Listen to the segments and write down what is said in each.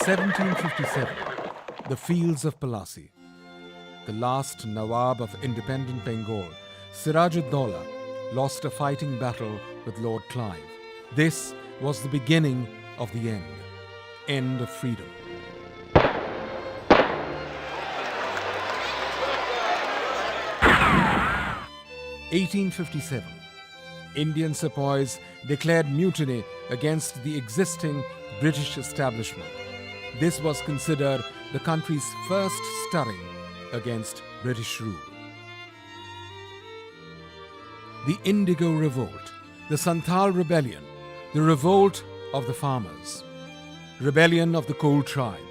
1757, the fields of Palasi. The last Nawab of independent Bengal, Siraj-ud-Dowla, lost a fighting battle with Lord Clive. This was the beginning of the end of freedom. (1857), Indian sepoys declared mutiny against the existing British establishment. This was considered the country's first stirring against British rule. The Indigo Revolt, the Santhal Rebellion, the revolt of the farmers, rebellion of the Kool tribe.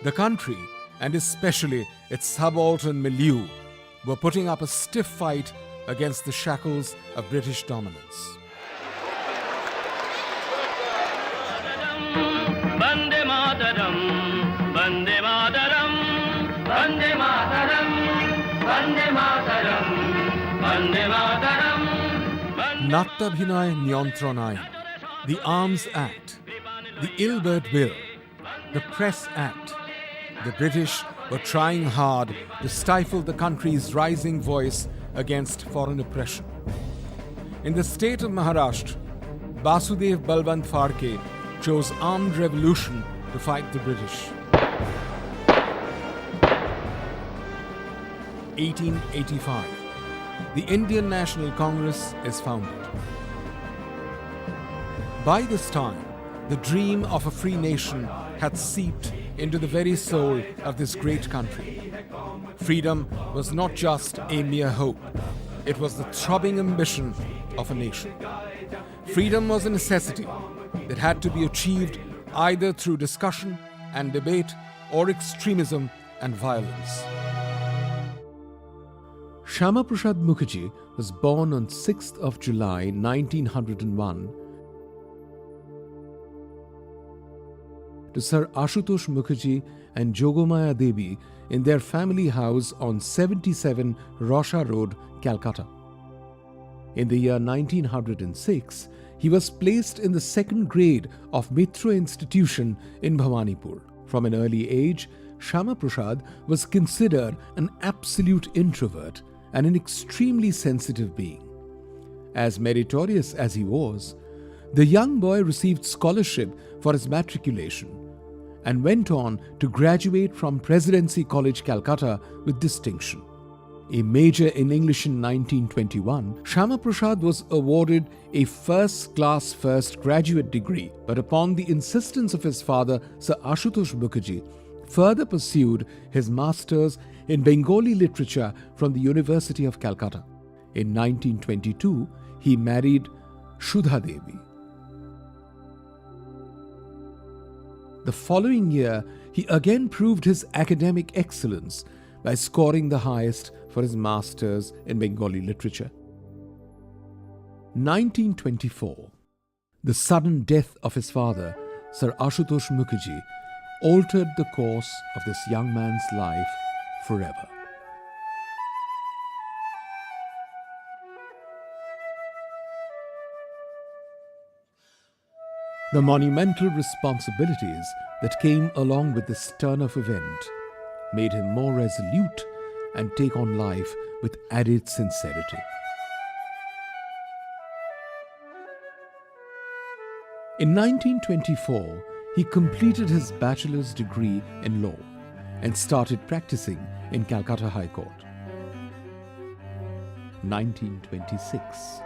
The country, and especially its subaltern milieu, were putting up a stiff fight against the shackles of British dominance. Vande Mataram, Vande Mataram, Vande Mataram, Vande Mataram, Vande Mataram. Nattabhinay Nyantran Ain, the Arms Act, the Ilbert Bill, the Press Act. The British were trying hard to stifle the country's rising voice against foreign oppression. In the state of Maharashtra, Basudev Balwant Phadke chose armed revolution to fight the British. 1885, the Indian National Congress is founded. By this time, the dream of a free nation had seeped into the very soul of this great country. Freedom was not just a mere hope, it was the throbbing ambition of a nation. Freedom was a necessity that had to be achieved either through discussion and debate or extremism and violence. Shymaprasad Mukherjee was born on 6th of July 1901 to Sir Ashutosh Mukherjee and Jogomaya Devi in their family house on 77 Rosha Road, Calcutta. In the year 1906, he was placed in the second grade of Mitra Institution in Bhawanipur. From an early age, Shyamaprasad was considered an absolute introvert and an extremely sensitive being. As meritorious as he was, the young boy received scholarship for his matriculation and went on to graduate from Presidency College, Calcutta with distinction. A major in English in 1921, Shyamaprasad was awarded a first-class first graduate degree, but upon the insistence of his father, Sir Ashutosh Mukherjee, further pursued his masters in Bengali literature from the University of Calcutta. In 1922, he married Shudha Devi. The following year, he again proved his academic excellence by scoring the highest for his masters in Bengali literature. 1924. The sudden death of his father, Sir Ashutosh Mukherjee, altered the course of this young man's life forever. The monumental responsibilities that came along with this turn of event made him more resolute and take on life with added sincerity. In 1924, he completed his bachelor's degree in law and started practicing in Calcutta High Court. 1926,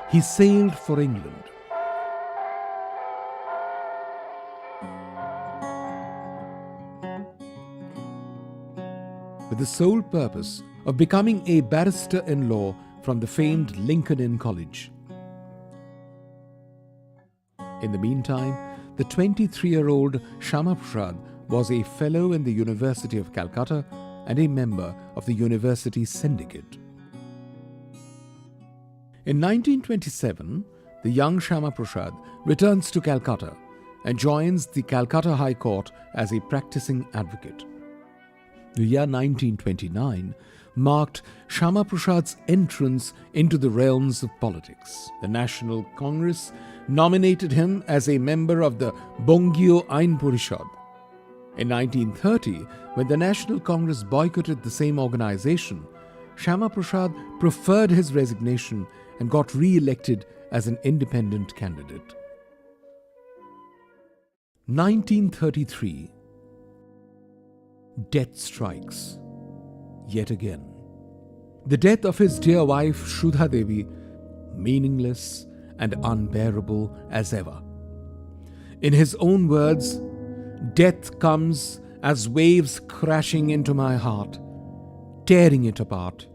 he sailed for England. With the sole purpose of becoming a barrister-in-law from the famed Lincoln Inn College. In the meantime, the 23-year-old Shyamaprasad was a fellow in the University of Calcutta and a member of the university syndicate. In 1927, the young Shyamaprasad returns to Calcutta and joins the Calcutta High Court as a practicing advocate. The year 1929 marked Shyamaprasad's entrance into the realms of politics. The National Congress nominated him as a member of the Bongio Ain Porishad, In 1930, when the National Congress boycotted the same organization, Shymaprasad preferred his resignation and got re-elected as an independent candidate. 1933. Death strikes yet again. The death of his dear wife Shrouded Devi, meaningless and unbearable as ever. In his own words, "Death comes as waves crashing into my heart, tearing it apart."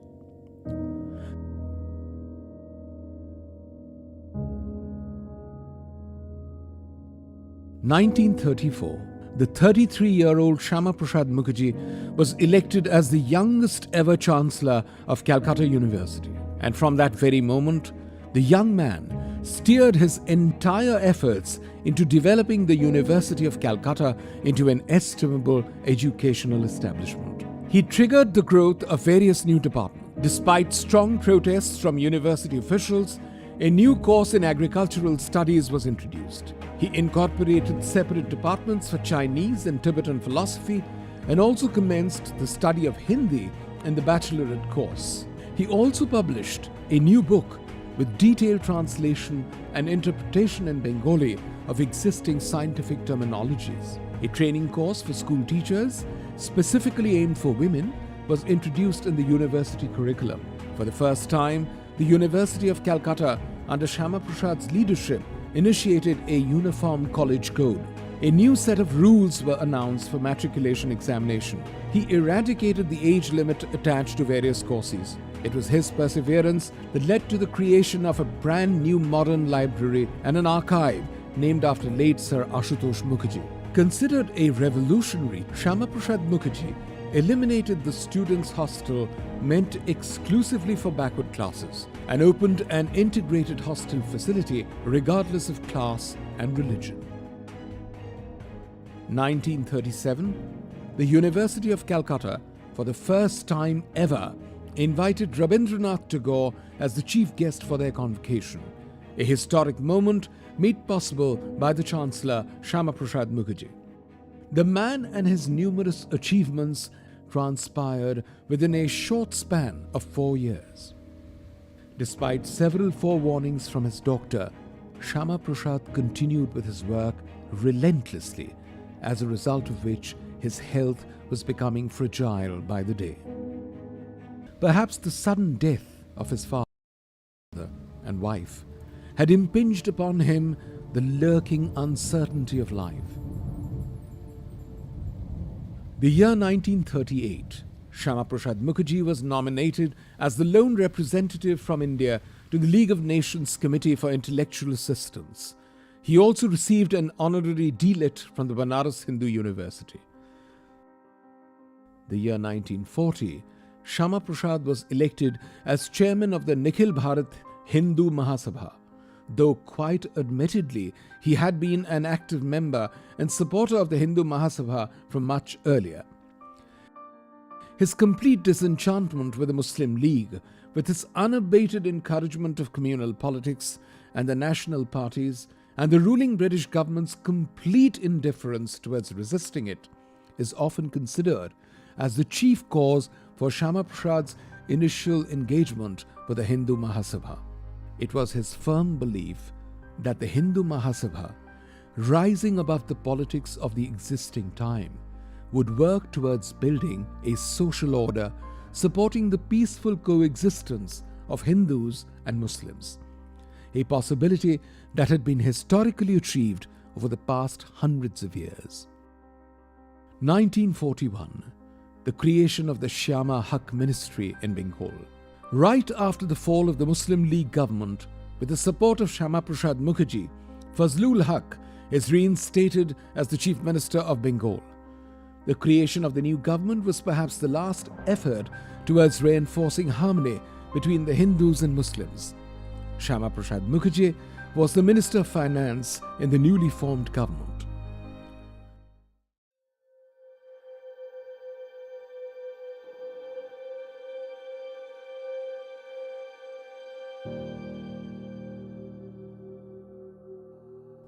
In 1934, the 33-year-old Shymaprasad Mukherjee was elected as the youngest ever Chancellor of Calcutta University. And from that very moment, the young man steered his entire efforts into developing the University of Calcutta into an estimable educational establishment. He triggered the growth of various new departments. Despite strong protests from university officials, a new course in agricultural studies was introduced. He incorporated separate departments for Chinese and Tibetan philosophy and also commenced the study of Hindi in the bachelorette course. He also published a new book with detailed translation and interpretation in Bengali of existing scientific terminologies. A training course for school teachers, specifically aimed for women, was introduced in the university curriculum. For the first time, the University of Calcutta, under Shymaprasad's leadership, initiated a uniform college code. A new set of rules were announced for matriculation examination. He eradicated the age limit attached to various courses. It was his perseverance that led to the creation of a brand new modern library and an archive named after late Sir Ashutosh Mukherjee. Considered a revolutionary, Shymaprasad Mukherjee eliminated the students' hostel meant exclusively for backward classes and opened an integrated hostel facility regardless of class and religion. 1937, the University of Calcutta, for the first time ever, invited Rabindranath Tagore as the chief guest for their convocation, a historic moment made possible by the Chancellor Shymaprasad Mukherjee. The man and his numerous achievements transpired within a short span of 4 years. Despite several forewarnings from his doctor, Shymaprasad continued with his work relentlessly, as a result of which his health was becoming fragile by the day. Perhaps the sudden death of his father and wife had impinged upon him the lurking uncertainty of life. The year 1938, Shymaprasad Mukherjee was nominated as the lone representative from India to the League of Nations Committee for Intellectual Assistance. He also received an honorary D.Litt from the Banaras Hindu University. The year 1940, Shymaprasad was elected as chairman of the Nikhil Bharat Hindu Mahasabha, though quite admittedly he had been an active member and supporter of the Hindu Mahasabha from much earlier. His complete disenchantment with the Muslim League, with his unabated encouragement of communal politics and the national parties, and the ruling British government's complete indifference towards resisting it, is often considered as the chief cause for Shymaprasad's initial engagement with the Hindu Mahasabha. It was his firm belief that the Hindu Mahasabha, rising above the politics of the existing time, would work towards building a social order supporting the peaceful coexistence of Hindus and Muslims, a possibility that had been historically achieved over the past hundreds of years. 1941, the creation of the Shyama Haq Ministry in Bengal. Right after the fall of the Muslim League government, with the support of Shymaprasad Mukherjee, Fazlul Haq is reinstated as the Chief Minister of Bengal. The creation of the new government was perhaps the last effort towards reinforcing harmony between the Hindus and Muslims. Shymaprasad Mukherjee was the Minister of Finance in the newly formed government.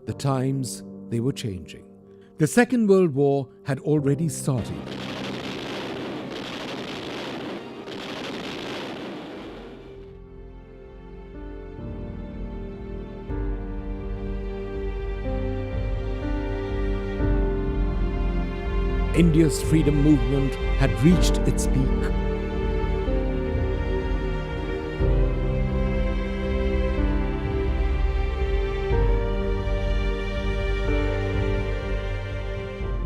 The times, they were changing. The Second World War had already started. India's freedom movement had reached its peak.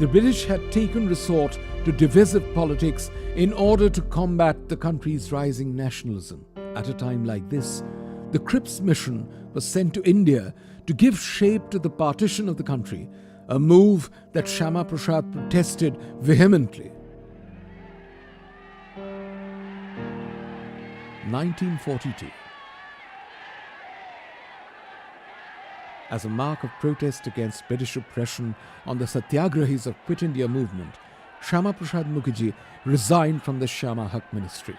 The British had taken resort to divisive politics in order to combat the country's rising nationalism. At a time like this, the Cripps mission was sent to India to give shape to the partition of the country, a move that Shymaprasad protested vehemently. 1942. As a mark of protest against British oppression on the Satyagrahis of Quit India movement, Shymaprasad Mukherjee resigned from the Shyama Haq ministry.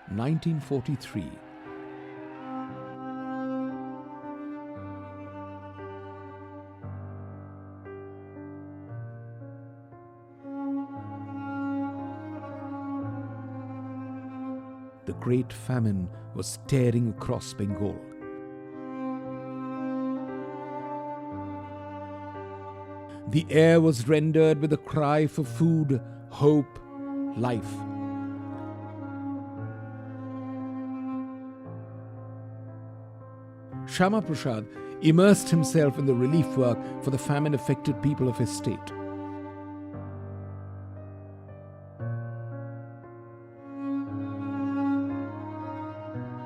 1943. The Great Famine was tearing across Bengal. The air was rendered with a cry for food, hope, life. Shymaprasad immersed himself in the relief work for the famine-affected people of his state.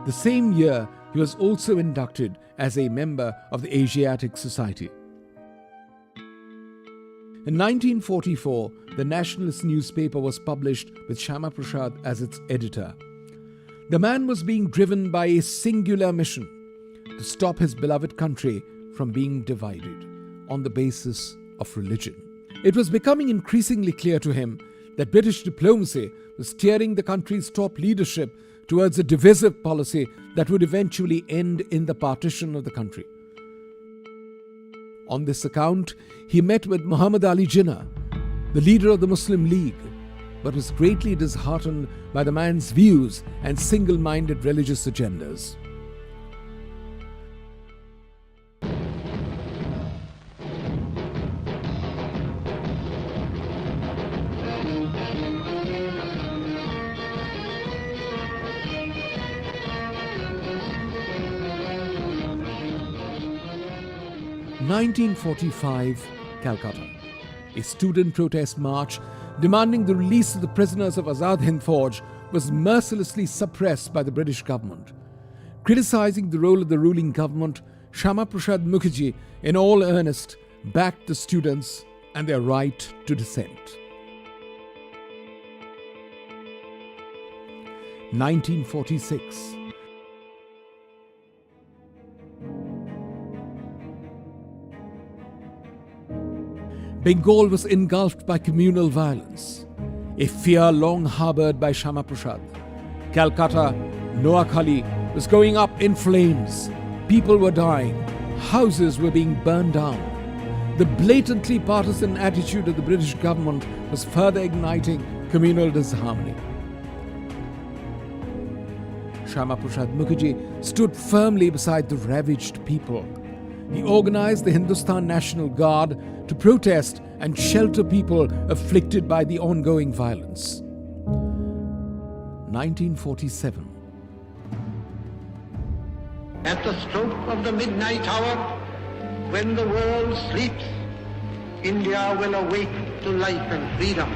The same year, he was also inducted as a member of the Asiatic Society. In 1944, the nationalist newspaper was published with Shymaprasad as its editor. The man was being driven by a singular mission: to stop his beloved country from being divided on the basis of religion. It was becoming increasingly clear to him that British diplomacy was steering the country's top leadership towards a divisive policy that would eventually end in the partition of the country. On this account, he met with Muhammad Ali Jinnah, the leader of the Muslim League, but was greatly disheartened by the man's views and single-minded religious agendas. In 1945, Calcutta. A student protest march demanding the release of the prisoners of Azad Hind Fauj was mercilessly suppressed by the British government. Criticizing the role of the ruling government, Shymaprasad Mukherjee, in all earnest, backed the students and their right to dissent. 1946. Bengal was engulfed by communal violence, a fear long harbored by Shymaprasad. Calcutta, Noakhali, was going up in flames. People were dying. Houses were being burned down. The blatantly partisan attitude of the British government was further igniting communal disharmony. Shymaprasad Mukherjee stood firmly beside the ravaged people. He organized the Hindustan National Guard to protest and shelter people afflicted by the ongoing violence. 1947. At the stroke of the midnight hour, when the world sleeps, India will awake to life and freedom.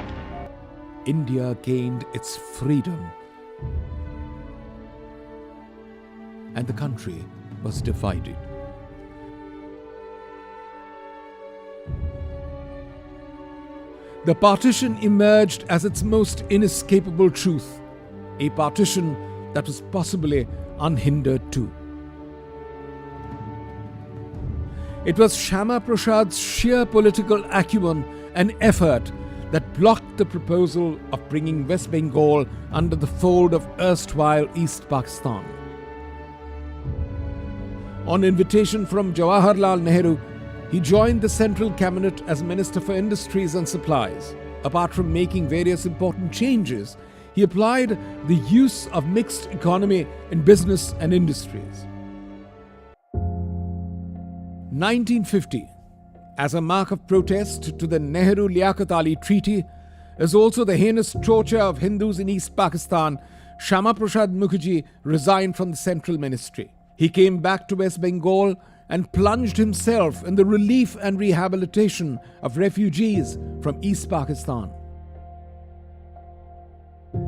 India gained its freedom, and the country was divided. The partition emerged as its most inescapable truth, a partition that was possibly unhindered too. It was Shymaprasad's sheer political acumen and effort that blocked the proposal of bringing West Bengal under the fold of erstwhile East Pakistan. On invitation from Jawaharlal Nehru, he joined the central cabinet as Minister for Industries and Supplies. Apart from making various important changes, he applied the use of mixed economy in business and industries. 1950, as a mark of protest to the Nehru-Liaquat Ali Treaty, as also the heinous torture of Hindus in East Pakistan, Shymaprasad Mukherjee resigned from the central ministry. He came back to West Bengal and plunged himself in the relief and rehabilitation of refugees from East Pakistan.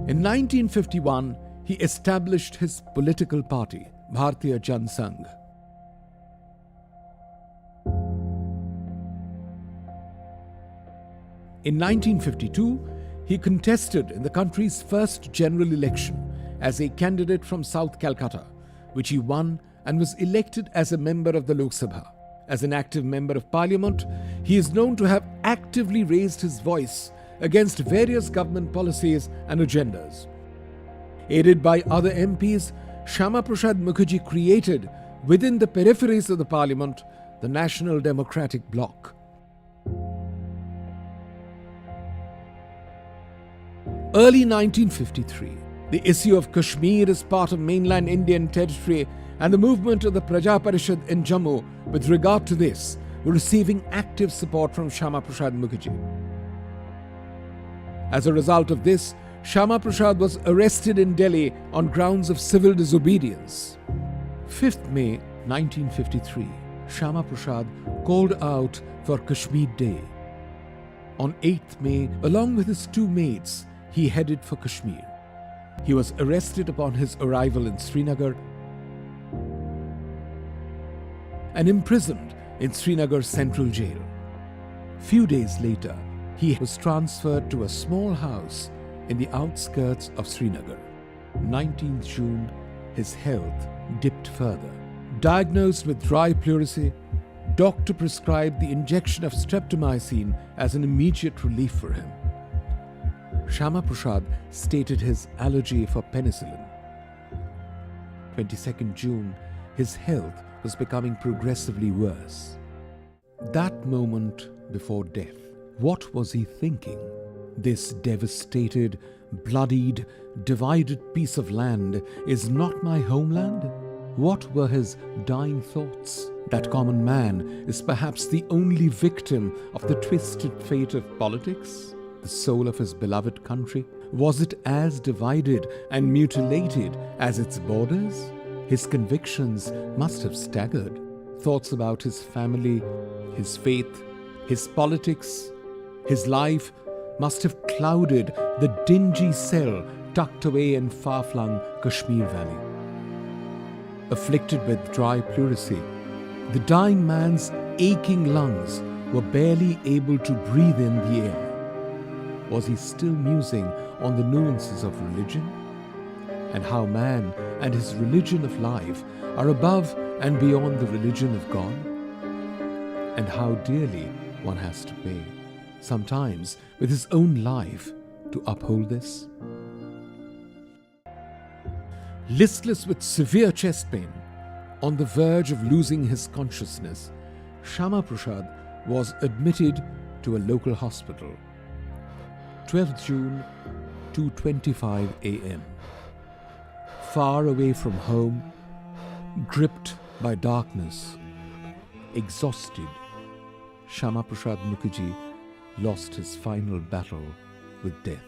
In 1951, he established his political party, Bharatiya Jan Sangh. In 1952, he contested in the country's first general election as a candidate from South Calcutta, which he won and was elected as a member of the Lok Sabha. As an active member of parliament, he is known to have actively raised his voice against various government policies and agendas. Aided by other MPs, Shymaprasad Mukherjee created, within the peripheries of the parliament, the National Democratic Bloc. Early 1953, the issue of Kashmir as part of mainland Indian territory and the movement of the Praja Parishad in Jammu with regard to this were receiving active support from Shymaprasad Mukherjee. As a result of this, Shymaprasad was arrested in Delhi on grounds of civil disobedience. 5th May 1953, Shymaprasad called out for Kashmir Day. On 8th May, along with his two mates, he headed for Kashmir. He was arrested upon his arrival in Srinagar and imprisoned in Srinagar Central Jail. Few days later, he was transferred to a small house in the outskirts of Srinagar. 19th June, his health dipped further. Diagnosed with dry pleurisy, doctor prescribed the injection of streptomycin as an immediate relief for him. Shymaprasad stated his allergy for penicillin. 22nd June, his health was becoming progressively worse. That moment before death, what was he thinking? This devastated, bloodied, divided piece of land is not my homeland? What were his dying thoughts? That common man is perhaps the only victim of the twisted fate of politics? The soul of his beloved country? Was it as divided and mutilated as its borders? His convictions must have staggered. Thoughts about his family, his faith, his politics, his life must have clouded the dingy cell tucked away in far-flung Kashmir Valley. Afflicted with dry pleurisy, the dying man's aching lungs were barely able to breathe in the air. Was he still musing on the nuances of religion? And how man and his religion of life are above and beyond the religion of God? And how dearly one has to pay, sometimes with his own life, to uphold this? Listless with severe chest pain, on the verge of losing his consciousness, Shymaprasad was admitted to a local hospital. 12th June, 2:25 a.m. Far away from home, gripped by darkness, exhausted, Shymaprasad Mukherjee lost his final battle with death.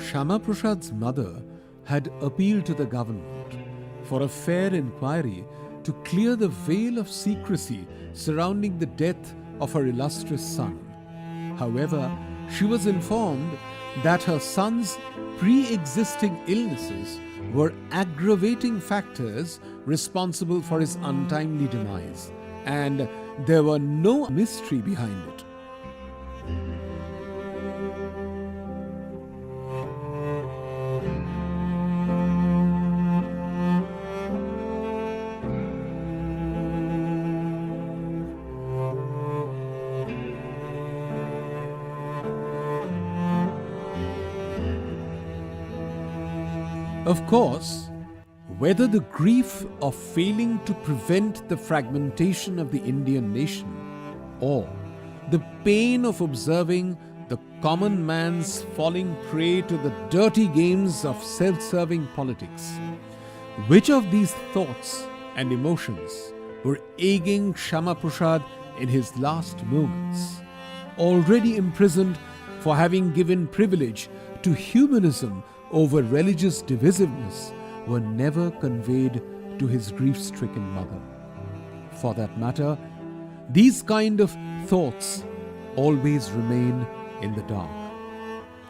Shymaprasad's mother had appealed to the government for a fair inquiry to clear the veil of secrecy surrounding the death of her illustrious son. However, she was informed that her son's pre-existing illnesses were aggravating factors responsible for his untimely demise, and there were no mystery behind it. Of course, whether the grief of failing to prevent the fragmentation of the Indian nation or the pain of observing the common man's falling prey to the dirty games of self-serving politics, which of these thoughts and emotions were egging Shymaprasad in his last moments, already imprisoned for having given privilege to humanism over religious divisiveness, were never conveyed to his grief-stricken mother. For that matter, these kind of thoughts always remain in the dark.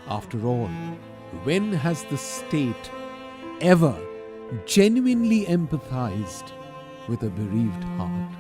After all, when has the state ever genuinely empathized with a bereaved heart?